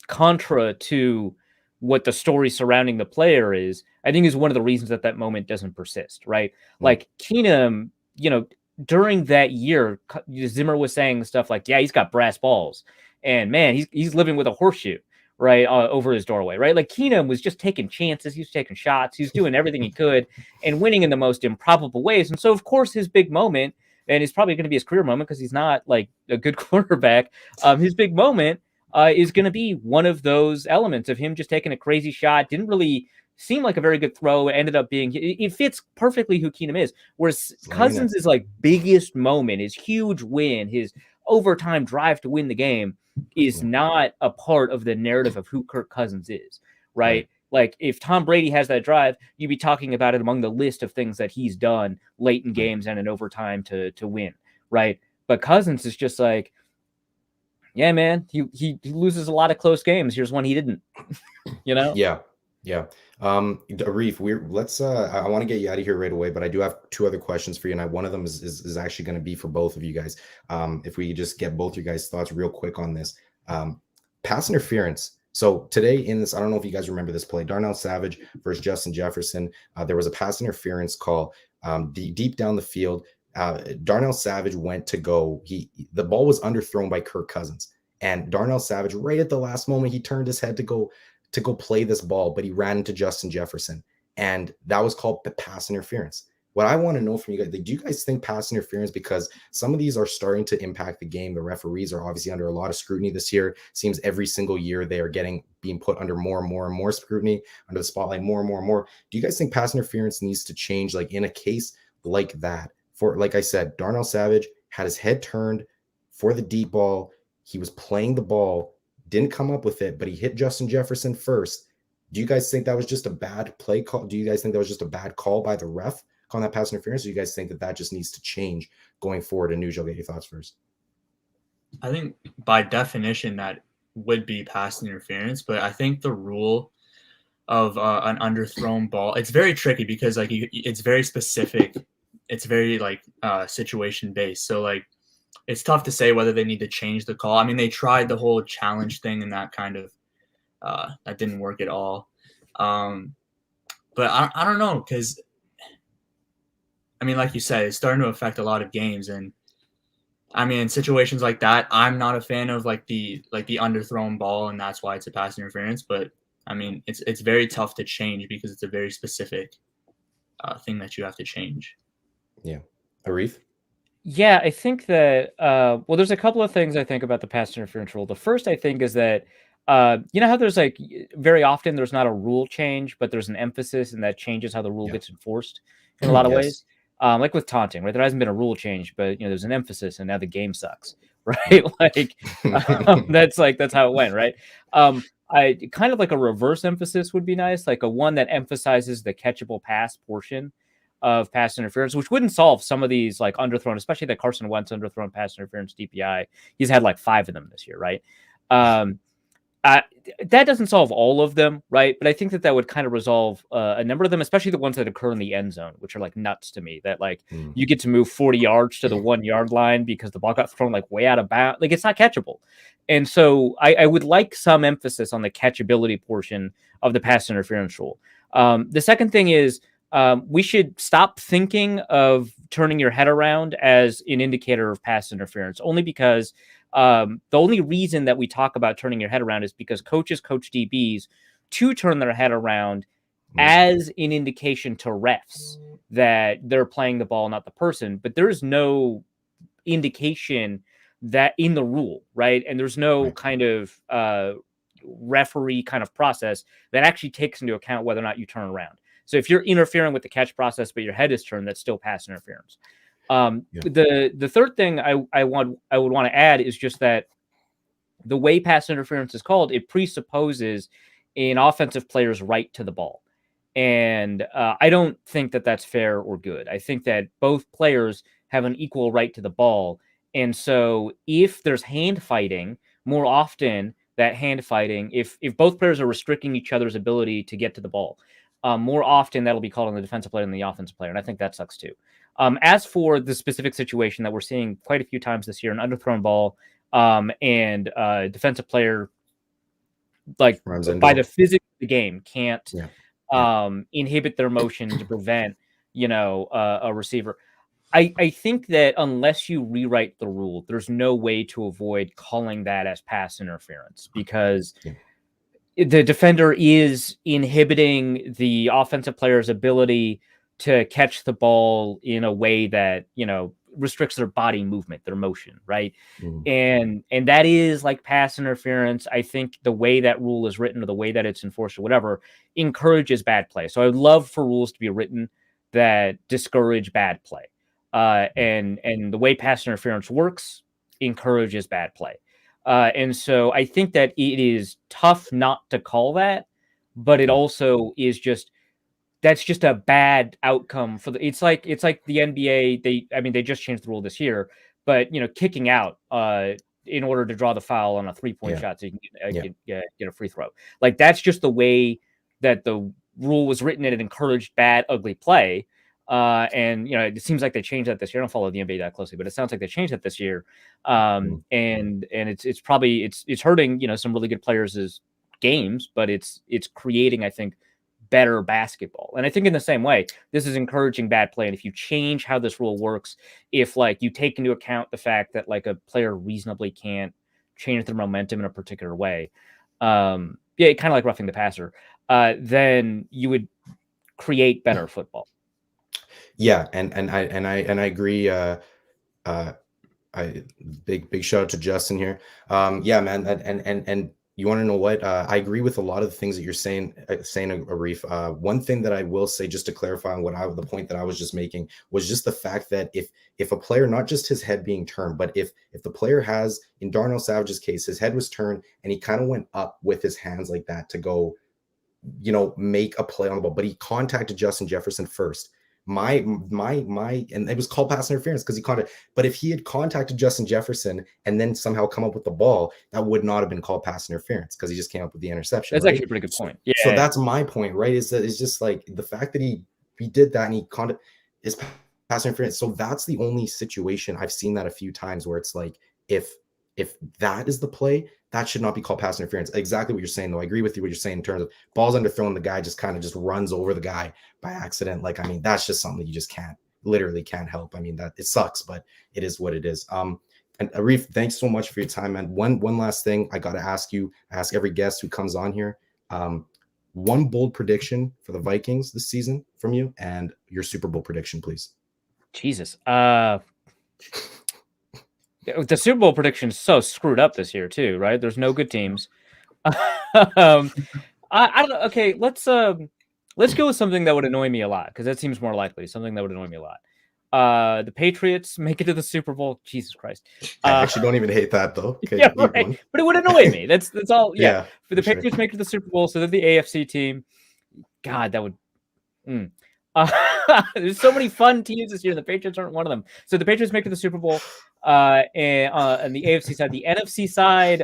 contra to what the story surrounding the player is, I think is one of the reasons that moment doesn't persist, right? Like Keenum, you know, during that year, Zimmer was saying stuff like, yeah, he's got brass balls and man, he's living with a horseshoe, right? Over his doorway, right? Like Keenum was just taking chances. He was taking shots. He was doing everything he could and winning in the most improbable ways. And so of course his big moment, and it's probably going to be his career moment because he's not like a good quarterback. His big moment is going to be one of those elements of him just taking a crazy shot. Didn't really seem like a very good throw. It ended up being, it fits perfectly who Keenum is. Whereas Cousins is like biggest moment, his huge win, his overtime drive to win the game is not a part of the narrative of who Kirk Cousins is, right? Like if Tom Brady has that drive, you'd be talking about it among the list of things that he's done late in games and in overtime to win, right? But Cousins is just like, yeah, man, he loses a lot of close games. Here's one he didn't, you know? Yeah. Arif, let's I want to get you out of here right away, but I do have two other questions for you, and one of them is actually going to be for both of you guys. If we just get both your guys' thoughts real quick on this. Pass interference. So today in this, I don't know if you guys remember this play, Darnell Savage versus Justin Jefferson. There was a pass interference call deep down the field. Darnell Savage went to go. The ball was underthrown by Kirk Cousins, and Darnell Savage, right at the last moment, he turned his head to go play this ball, but he ran into Justin Jefferson, and that was called pass interference. What I want to know from you guys, do you guys think pass interference, because some of these are starting to impact the game? The referees are obviously under a lot of scrutiny this year. Seems every single year they are being put under more and more and more scrutiny, under the spotlight more and more and more. Do you guys think pass interference needs to change, like in a case like that? For, like I said, Darnell Savage had his head turned for the deep ball. He was playing the ball, didn't come up with it, but he hit Justin Jefferson first. Do you guys think that was just a bad play call? Do you guys think that was just a bad call by the ref calling that pass interference? Or do you guys think that just needs to change going forward? And Nuj, I'll get your thoughts first. I think by definition that would be pass interference, but I think the rule of an underthrown ball, it's very tricky because like it's very specific. It's very like situation based. So like it's tough to say whether they need to change the call. I mean, they tried the whole challenge thing and that kind of that didn't work at all. But I don't know, because I mean, like you said, it's starting to affect a lot of games, and I mean, in situations like that, I'm not a fan of like the underthrown ball, and that's why it's a pass interference. But I mean, it's very tough to change because it's a very specific thing that you have to change. Yeah, Arif. Yeah, I think that well, there's a couple of things I think about the pass interference rule. The first, I think, is that you know how there's like very often there's not a rule change, but there's an emphasis, and that changes how the rule gets enforced in a lot of ways. Like with taunting, right? There hasn't been a rule change, but you know, there's an emphasis, and now the game sucks, right? Like that's how it went, right? I kind of like a reverse emphasis would be nice, like a one that emphasizes the catchable pass portion of pass interference, which wouldn't solve some of these like underthrown, especially the Carson Wentz underthrown pass interference DPI. He's had like 5 of them this year, right? That doesn't solve all of them, right? But I think that would kind of resolve a number of them, especially the ones that occur in the end zone, which are like nuts to me. That like you get to move 40 yards to the 1 yard line because the ball got thrown like way out of bounds. Like it's not catchable. And so I would like some emphasis on the catchability portion of the pass interference rule. The second thing is we should stop thinking of turning your head around as an indicator of pass interference, only because the only reason that we talk about turning your head around is because coaches coach DBs to turn their head around as an indication to refs that they're playing the ball, not the person. But there's no indication that in the rule, right? And there's no kind of referee kind of process that actually takes into account whether or not you turn around. So if you're interfering with the catch process, but your head is turned, that's still pass interference. The third thing I would want to add is just that the way pass interference is called, it presupposes an offensive player's right to the ball. And I don't think that that's fair or good. I think that both players have an equal right to the ball. And so if there's hand fighting, more often that hand fighting, if both players are restricting each other's ability to get to the ball, more often that'll be called on the defensive player than the offensive player. And I think that sucks too. As for the specific situation that we're seeing quite a few times this year, an underthrown ball and defensive player, like by the physics of the game, can't inhibit their motion to prevent, a receiver. I think that unless you rewrite the rule, there's no way to avoid calling that as pass interference, because the defender is inhibiting the offensive player's ability to catch the ball in a way that, restricts their body movement, their motion, right? And that is like pass interference. I think the way that rule is written or the way that it's enforced or whatever encourages bad play. So I would love for rules to be written that discourage bad play. And the way pass interference works encourages bad play. And so I think that it is tough not to call that, but it also is that's just a bad outcome for it's like the NBA. They just changed the rule this year, but kicking out in order to draw the foul on a 3-point shot so you can get a free throw. Like that's just the way that the rule was written, and it encouraged bad, ugly play. And it seems like they changed that this year. I don't follow the NBA that closely, but it sounds like they changed that this year. And it's probably hurting some really good players' games, but it's creating, I think, better basketball. And I think in the same way, this is encouraging bad play. And if you change how this rule works, if you take into account the fact that a player reasonably can't change their momentum in a particular way, kind of like roughing the passer, then you would create better football. Yeah, and I agree. Big shout out to Justin here. Yeah, man, and you want to know what? I agree with a lot of the things that you're saying, Arif. One thing that I will say, just to clarify on the point that I was just making, was just the fact that if a player, not just his head being turned, but if the player has, in Darnell Savage's case, his head was turned and he kind of went up with his hands like that to go, make a play on the ball, but he contacted Justin Jefferson first. And it was called pass interference because he caught it. But if he had contacted Justin Jefferson and then somehow come up with the ball, that would not have been called pass interference because he just came up with the interception. That's actually a pretty good point. Yeah. So that's my point, right? Is that it's just like the fact that he did that and he is pass interference. So that's the only situation I've seen that a few times where it's like if that is the play, that should not be called pass interference. Exactly what you're saying, though. I agree with you what you're saying in terms of balls underthrown, the guy just kind of just runs over the guy by accident. That's just something that you just literally can't help. That it sucks, but it is what it is. And Arif, thanks so much for your time, man. One last thing I got to ask you, ask every guest who comes on here. One bold prediction for the Vikings this season from you and your Super Bowl prediction, please. Jesus. The Super Bowl prediction is so screwed up this year too, right? There's no good teams. I don't know. Okay, let's go with something that would annoy me a lot because that seems more likely. Something that would annoy me a lot. The Patriots make it to the Super Bowl. Jesus Christ! I actually don't even hate that though. Okay, yeah, right. But it would annoy me. That's all. Yeah. For the Patriots make it to the Super Bowl, so they're the AFC team. God, that would. There's so many fun teams this year. The Patriots aren't one of them. So the Patriots make it to the Super Bowl. And on the AFC side, the NFC side,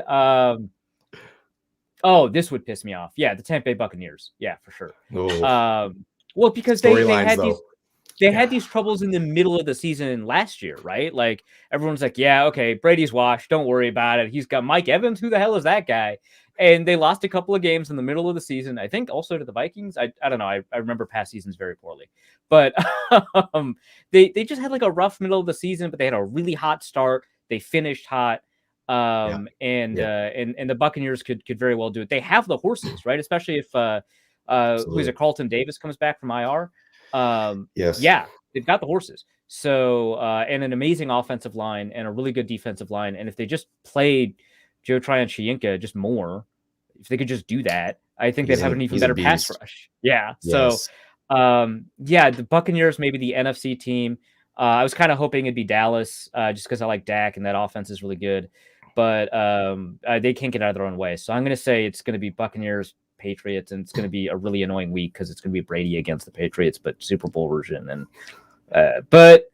this would piss me off. Yeah, the Tampa Bay Buccaneers. Yeah, for sure. Well, because they had these troubles in the middle of the season last year, right? Like everyone's like, yeah, okay, Brady's washed. Don't worry about it. He's got Mike Evans. Who the hell is that guy? And they lost a couple of games in the middle of the season. I think also to the Vikings. I don't know. I remember past seasons very poorly. But they just had a rough middle of the season, but they had a really hot start. They finished hot. And the Buccaneers could very well do it. They have the horses, right? Especially if Who is it? Carlton Davis comes back from IR. Yes. Yeah, they've got the horses. So, and an amazing offensive line and a really good defensive line. And if they just played Joe Tryon-Shoyinka just more, if they could just do that, I think they'd have an even better pass rush. Yeah. Yes. So, yeah, the Buccaneers, maybe the NFC team. I was kind of hoping it'd be Dallas, just because I like Dak and that offense is really good. But they can't get out of their own way. So I'm going to say it's going to be Buccaneers, Patriots, and it's going to be a really annoying week because it's going to be Brady against the Patriots, but Super Bowl version. And but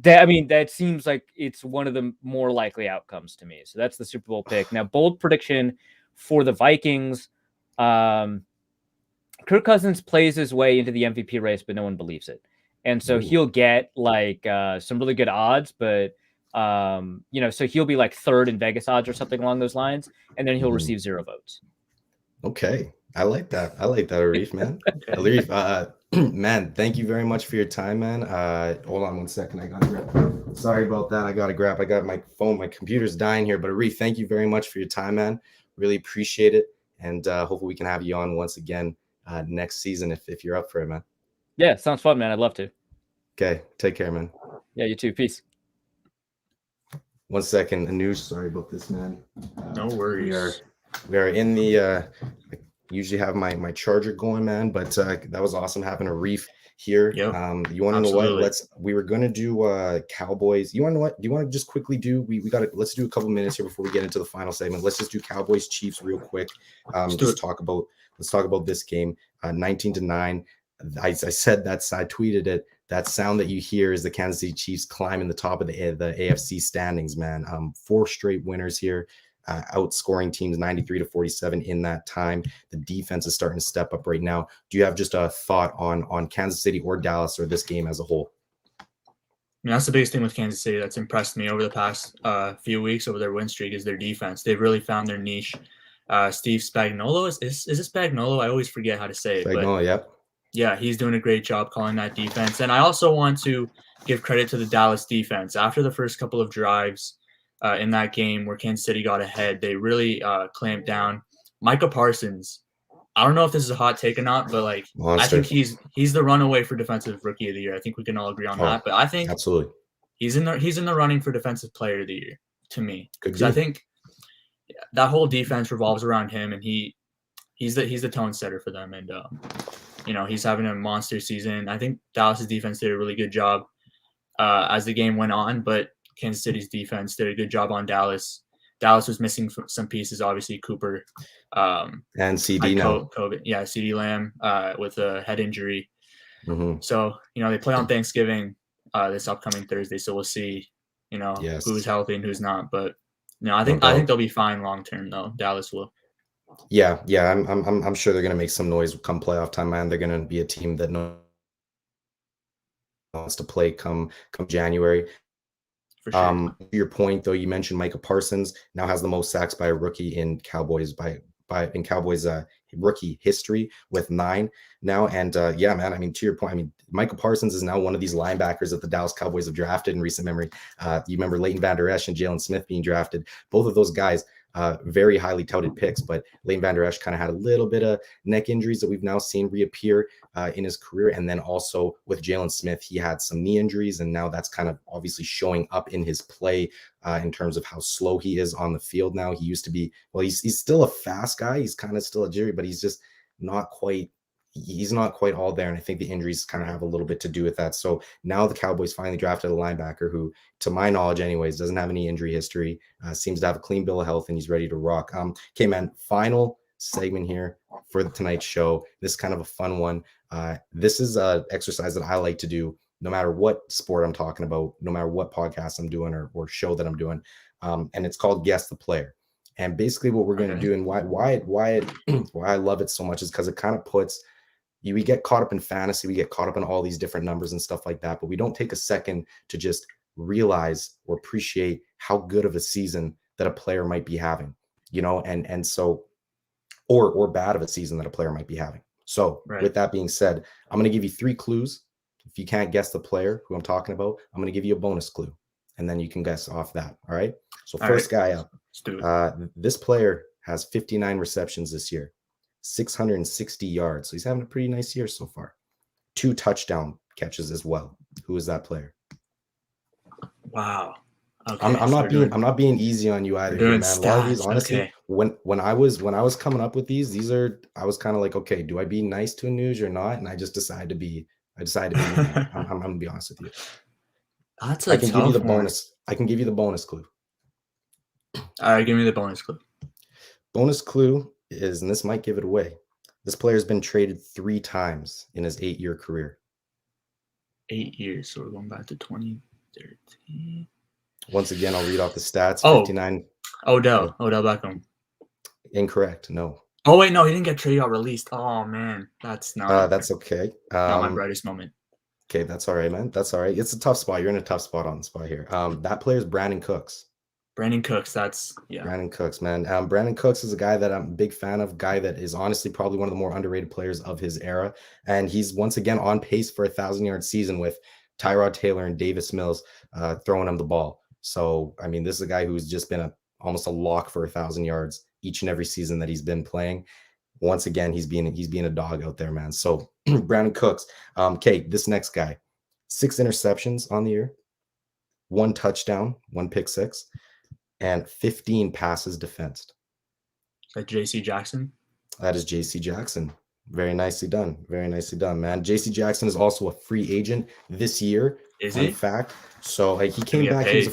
that seems like it's one of the more likely outcomes to me. So that's the Super Bowl pick. Now, bold prediction for the Vikings. Kirk Cousins plays his way into the MVP race, but no one believes it. And so he'll get like some really good odds, but so he'll be like third in Vegas odds or something along those lines, and then he'll receive 0 votes. Okay. I like that, Arif, man. Arif, man, thank you very much for your time, man. Hold on 1 second. I got to grab. I got my phone. My computer's dying here. But Arif, thank you very much for your time, man. Really appreciate it. And hopefully we can have you on once again next season if you're up for it, man. Yeah, sounds fun, man. I'd love to. Okay. Take care, man. Yeah, you too. Peace. 1 second. Anush, sorry about this, man. No worries. We are in the usually have my charger going, man, but that was awesome having Arif here. Yep. You want to know what? We were gonna do Cowboys. You want to know what? Do you want to just quickly do? Let's do a couple minutes here before we get into the final segment. Let's just do Cowboys Chiefs real quick. Let's talk about this game. 19-9. I said that. I tweeted it. That sound that you hear is the Kansas City Chiefs climbing the top of the AFC standings, man. 4 straight winners here. Outscoring teams 93-47 in that time. The defense is starting to step up right now. Do you have just a thought on Kansas City or Dallas or this game as a whole? I mean, that's the biggest thing with Kansas City that's impressed me over the past few weeks over their win streak is their defense. They've really found their niche. Steve Spagnuolo, is it Spagnuolo? I always forget how to say it. Spagnuolo, yep. Yeah, he's doing a great job calling that defense. And I also want to give credit to the Dallas defense. After the first couple of drives in that game where Kansas City got ahead, they really clamped down. Micah Parsons, I don't know if this is a hot take or not, but Monster. I think he's the runaway for Defensive Rookie of the Year. I think we can all agree on that. But I think absolutely he's in the running for Defensive Player of the Year to me. Because I think that whole defense revolves around him, and he's the tone setter for them. And he's having a monster season. I think Dallas's defense did a really good job as the game went on, but Kansas City's defense did a good job on Dallas. Dallas was missing some pieces, obviously Cooper and CD now. COVID. Yeah, CD Lamb with a head injury. Mm-hmm. So they play on Thanksgiving this upcoming Thursday. So we'll see, who's healthy and who's not. But I think they'll be fine long term though. Dallas will. Yeah. I'm sure they're gonna make some noise come playoff time, man. They're gonna be a team that wants to play come January. For sure. To your point though, you mentioned Micah Parsons now has the most sacks by a rookie in Cowboys rookie history with 9 now. And yeah, man, I mean, to your point, I mean, Micah Parsons is now one of these linebackers that the Dallas Cowboys have drafted in recent memory. You remember Leighton Vander Esch and Jalen Smith being drafted. Both of those guys, very highly touted picks, but Leighton Vander Esch kind of had a little bit of neck injuries that we've now seen reappear in his career. And then also with Jalen Smith, he had some knee injuries, and now that's kind of obviously showing up in his play in terms of how slow he is on the field now. He used to be, well, he's still a fast guy. He's kind of still a Jerry, but he's just not quite all there. And I think the injuries kind of have a little bit to do with that. So now the Cowboys finally drafted a linebacker who, to my knowledge anyways, doesn't have any injury history, seems to have a clean bill of health, and he's ready to rock. Okay, man, final segment here for tonight's show. This is kind of a fun one. This is an exercise that I like to do no matter what sport I'm talking about, no matter what podcast I'm doing or show that I'm doing. And it's called Guess the Player. And basically what we're going to do, and why I love it so much, is because it kind of puts we get caught up in fantasy, we get caught up in all these different numbers and stuff like that, but we don't take a second to just realize or appreciate how good of a season that a player might be having, and so or bad of a season that a player might be having. So With that being said, I'm going to give you 3 clues. If you can't guess the player who I'm talking about, I'm going to give you a bonus clue, and then you can guess off that. All right. So first guy up, this player has 59 receptions this year. 660 yards. So he's having a pretty nice year so far. 2 touchdown catches as well. Who is that player? Wow. Okay, I'm so I'm not being easy on you either here, doing man. A lot of these, stats, honestly, okay. when I was coming up with these are I was kind of like, okay, do I be nice to Anuj or not? And I decided to be mean. I'm gonna be honest with you. That's a I can give you the tough one. bonus. I can give you the bonus clue. All right, give me the bonus clue. Bonus clue is, and this might give it away, this player's been traded 3 times in his 8-year career. 8 years, so we're going back to 2013. Once again, I'll read off the stats. Oh. 59. Odell Beckham. Incorrect. No. Oh wait, no, he didn't get traded or released. Oh man, that's not. That's okay. Not my brightest moment. Okay, that's all right, man. That's all right. It's a tough spot. You're in a tough spot on the spot here. That player's Brandon Cooks. Brandon Cooks, that's Brandon Cooks, man. Brandon Cooks is a guy that I'm a big fan of, guy that is honestly probably one of the more underrated players of his era. And he's once again on pace for a 1,000-yard season with Tyrod Taylor and Davis Mills throwing him the ball. So, I mean, this is a guy who's just been almost a lock for 1,000 yards each and every season that he's been playing. Once again, he's being a dog out there, man. So Brandon Cooks. Okay, this next guy, 6 interceptions on the year, 1 touchdown, 1 pick six, and 15 passes defensed. Is that J.C. Jackson? That is J.C. Jackson. Very nicely done. Very nicely done, man. J.C. Jackson is also a free agent this year. Is he? In fact, so he came back. He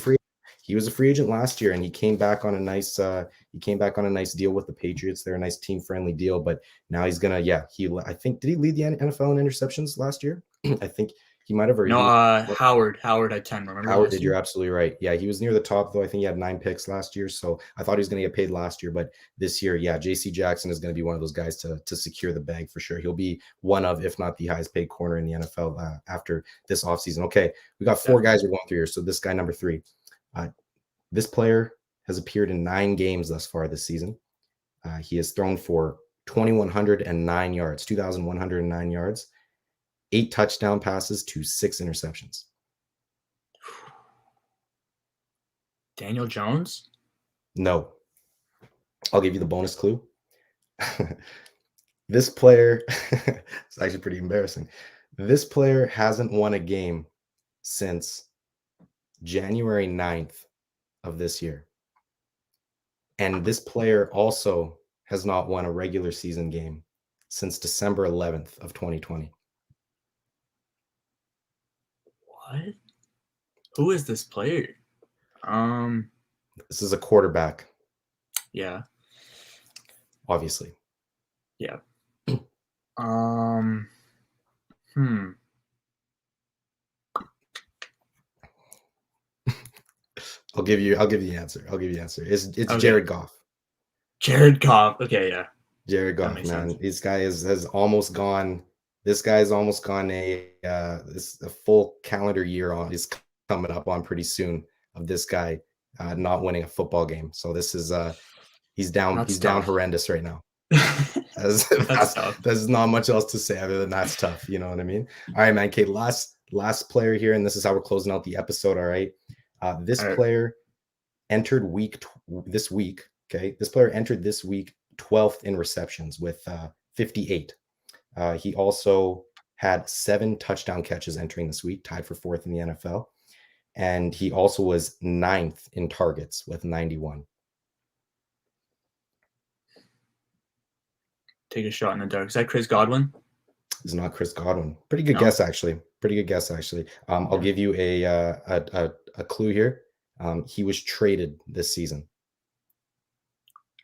was a free agent last year, and he came back on a nice deal with the Patriots. They're a nice team friendly deal, but now he's gonna I think, did he lead the NFL in interceptions last year? I think he might have. No, Howard had 10. Remember? Howard did. You're absolutely right. Yeah, he was near the top though. I think he had 9 picks last year, so I thought he was going to get paid last year, but this year, yeah, J.C. Jackson is going to be one of those guys to secure the bag for sure. He'll be one of, if not the highest paid corner in the NFL after this offseason. Okay, we got 4 guys we're going through here. So this guy number 3, this player has appeared in 9 games thus far this season. He has thrown for 2,109 yards, 2,109 yards. 8 touchdown passes to 6 interceptions. Daniel Jones? No. I'll give you the bonus clue. This player, it's actually pretty embarrassing. This player hasn't won a game since January 9th of this year. And this player also has not won a regular season game since December 11th of 2020. What? Who is this player? This is a quarterback. Yeah. Obviously. Yeah. I'll give you the answer. It's okay. Jared Goff. Jared Goff. Okay, yeah. Jared Goff, man. Sense. This guy has almost gone. This guy's almost gone a full calendar year on. He's coming up on pretty soon of this guy not winning a football game. So this is he's down. That's down horrendous right now. There's not much else to say other than that's tough. You know what I mean? All right, man. Okay, last player here, and this is how we're closing out the episode. All right. This player entered this week. Okay, this player entered this week 12th in receptions with 58. He also had 7 touchdown catches entering this week, tied for 4th in the NFL. And he also was 9th in targets with 91. Take a shot in the dark. Is that Chris Godwin? It's not Chris Godwin. Pretty good guess, actually. I'll give you a clue here. He was traded this season.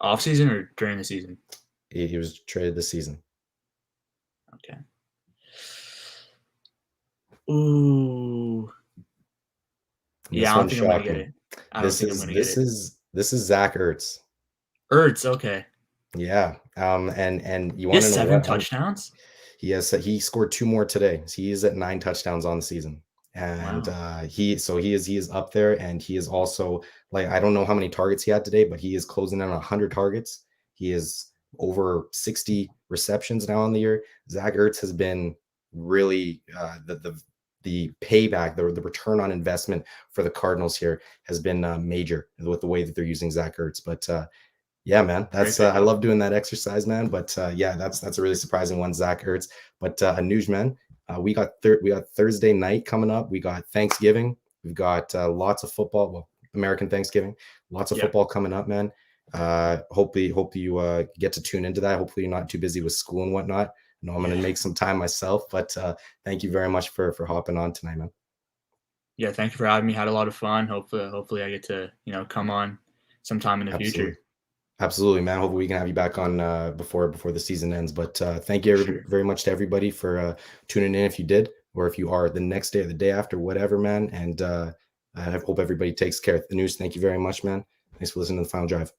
Off season or during the season? He was traded this season. Okay. Ooh. Yeah, I don't think I'm gonna get it. This is Zach Ertz. Ertz, okay. Yeah. And you want to know 7 touchdowns? He scored 2 more today. So he is at 9 touchdowns on the season. And wow. He is up there, and he is also, like, I don't know how many targets he had today, but he is closing in on 100 targets. He is over 60 receptions now on the year. Zach Ertz has been really the payback, the return on investment for the Cardinals here has been major with the way that they're using Zach Ertz. But Yeah, man. That's Great I pickup. love doing that exercise, man. But yeah, that's a really surprising one, Zach Ertz. But Anuj, man, we got Thursday night coming up. We got Thanksgiving. We've got lots of football. Well, American Thanksgiving. Lots of Yeah. football coming up, man. Hopefully you get to tune into that. Hopefully you're not too busy with school and whatnot. I know I'm gonna make some time myself, but thank you very much for hopping on tonight, man. Yeah, thank you for having me. Had a lot of fun. Hopefully I get to, come on sometime in the Absolutely. future. Absolutely, man. Hopefully we can have you back on before the season ends. But thank you Sure. very much to everybody for tuning in if you did, or if you are the next day or the day after, whatever, man. And I hope everybody takes care. The news. Thank you very much, man. Thanks for listening to the Final Drive.